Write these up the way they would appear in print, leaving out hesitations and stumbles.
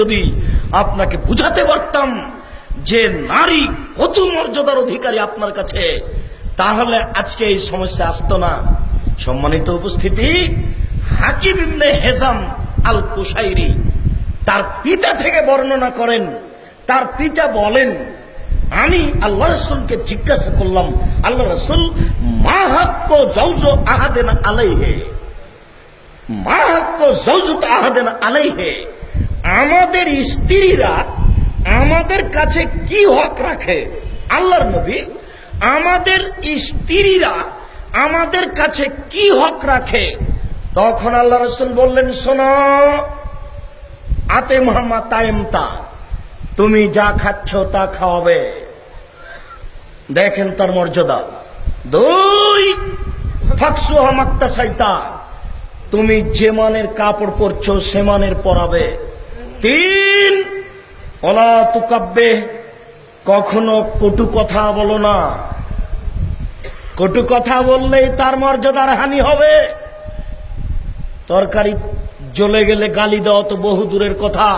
যদি আপনাকে বুঝাতে পারতাম যে নারী কত মর্যাদার অধিকারী আপনার কাছে, তাহলে আজকে এই সমস্যা আসতো না। সম্মানিত উপস্থিতি, হাকিম ইবনে হিজাম আল কুশাইরি তার পিতা থেকে বর্ণনা করেন। তার পিতা বলেন, আমি আল্লাহ রাসূলকে জিজ্ঞাসা করলাম, আল্লাহ রাসূল, মা হাক্কু যাওজু আহাদিন আলাইহি, মা হাক্কু যাওজু আহাদিন আলাইহি, আমাদের স্ত্রীরা আমাদের কাছে কি হক রাখে? আল্লাহর নবী, আমাদের স্ত্রীরা আমাদের কাছে কি হক রাখে? তখন আল্লাহ রাসূল বললেন, শোনো, আতে মুহাম্মদ তাইমতা, তুমি যা খাচ্ছ তা খাওয়াবে। দেখেন তার মর্যাদা। দুই, ফাকসুহা মাক্তাসাইতা, তুমি যে মানের কাপড় পরছো সে মানের পরাবে। তিন, ওলা তুকাব্বে, কখনো কটু কথা বলো না। কটু কথা বললেই তার মর্যাদার হানি হবে। তরকারি জ্বলে গেলে গালি দেওয়া তো বহু দূরের কথা,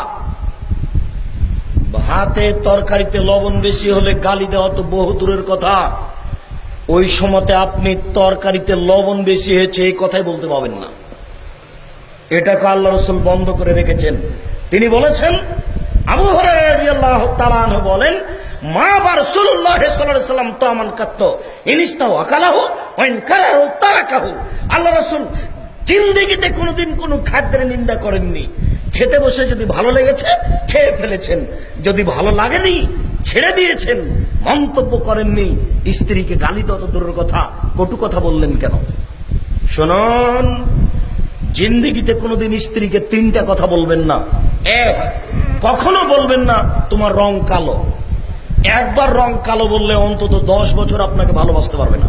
ভাতে তরকারিতে লবণ বেশি হলে গালি দেওয়া তো বহু দূরের কথা। ওই সময়তে আপনি তরকারিতে লবণ বেশি হয়েছে এই কথাই বলতে পাবেন না। এটাকে আল্লাহ রাসূল বন্ধ করে রেখেছেন। তিনি বলেছেন, আবু হুরায়রা রাদিয়াল্লাহু তাআলা আনহু বলেন, মা বা রাসূলুল্লাহ সাল্লাল্লাহু আলাইহি ওয়াসাল্লাম তামানকাত্ত ইনিস্তাও আকালাহু ওয়া ইন কারাহু তারাকাহু। আল্লাহ রাসূল জিন্দেগিতে কোনোদিন কোনো খাদ্যের নিন্দা করেননি। খেতে বসে যদি ভালো লেগেছে খেয়ে ফেলেছেন, যদি ভালো লাগেনি ছেড়ে দিয়েছেন, মন্তব্য করেননি। স্ত্রীকে গালি দেওয়া তো দূরের কথা, কটু কথা বললেন কেন? শুনুন, জিন্দেগিতে কোনোদিন স্ত্রীকে তিনটা কথা বলবেন না। এক, কখনো বলবেন না তোমার রং কালো। একবার রং কালো বললে অন্তত 10 বছর আপনাকে ভালোবাসতে পারবে না।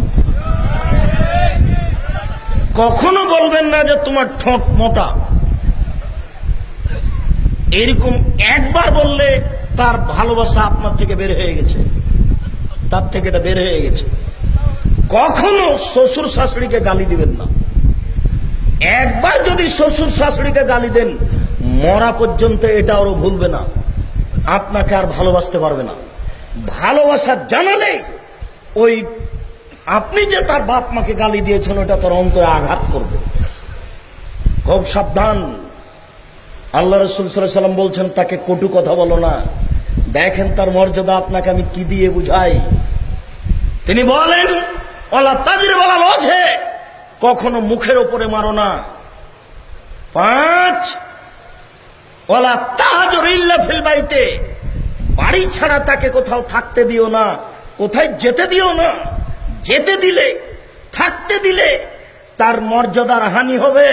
কখনো বলবেন না যে তোমার ঠোঁট মোটা। এরকম একবার বললে তার ভালোবাসা আপনার থেকে বের হয়ে গেছে, তার থেকে এটা বের হয়ে গেছে। কখনো শ্বশুর শাশুড়িকে গালি দিবেন না। একবার যদি শ্বশুর শাশুড়িকে গালি দেন, মরা পর্যন্ত এটা ওরা ভুলবে না, আপনাকে আর ভালোবাসতে পারবে না। ভালোবাসা জানালে ওই আপনি যে তার বাপ মাকে গালি দিয়েছেন ওটা তার অন্তরে আঘাত করবে। খুব সাবধান। আল্লাহ রাসূল সাল্লাল্লাহু আলাইহি ওয়াসাল্লাম বলছেন, তাকে কটু কথা বলো না। দেখেন তার মর্যাদা আপনাকে আমি কি দিয়ে বুঝাই। তিনি বলেন, ওয়ালা তাজরিব আলাল ওয়াজহি, কখনো মুখের উপরে মারো না। 5, ওয়ালা তাহাজুর ইল্লা ফিল বাইতে, বাড়ি ছাড়া তাকে কোথাও থাকতে দিও না, কোথায় যেতে দিও না। যেতে দিলে, থাকতে দিলে তার মর্যাদার হানি হবে।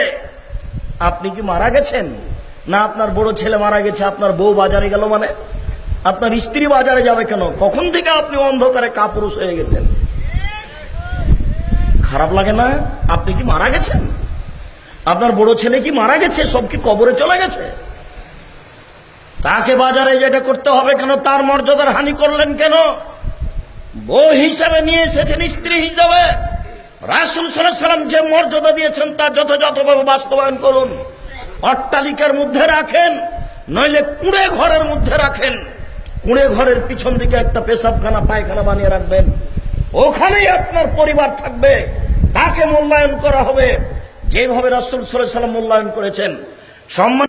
আপনি কি মারা গেছেন? না আপনার বড় ছেলে মারা গেছে, আপনার বউ বাজারে গেল মানে? আপনার স্ত্রী বাজারে যাবে কেন? কখন থেকে আপনি অন্ধকারে কাপুরুষ হয়ে গেছেন? খারাপ লাগে না? আপনি কি মারা গেছেন? আপনার বড় ছেলে কি মারা গেছে? সব কি কবরে চলে গেছে? তাকে বাজারে যেটা করতে হবে কেন? তার মর্যাদার হানি করলেন কেন? বউ হিসাবে নিয়ে এসেছেন, স্ত্রী হিসাবে। রাসূল সাল্লাল্লাহু আলাইহি ওয়াসাল্লাম যে মর্যাদা দিয়েছেন তা যথাযথভাবে বাস্তবায়ন করুন। অট্টালিকার মধ্যে রাখেন, নইলে কুঁড়ে ঘরের মধ্যে রাখেন। কুঁড়ে ঘরের পিছন দিকে একটা পেশাবখানা পায়খানা বানিয়ে রাখবেন, ওখানেই আপনার পরিবার থাকবে। তাকে মূল্যায়ন করা হবে যেভাবে রাসূল সাল্লাল্লাহু আলাইহি ওয়াসাল্লাম মূল্যায়ন করেছেন। সম্মান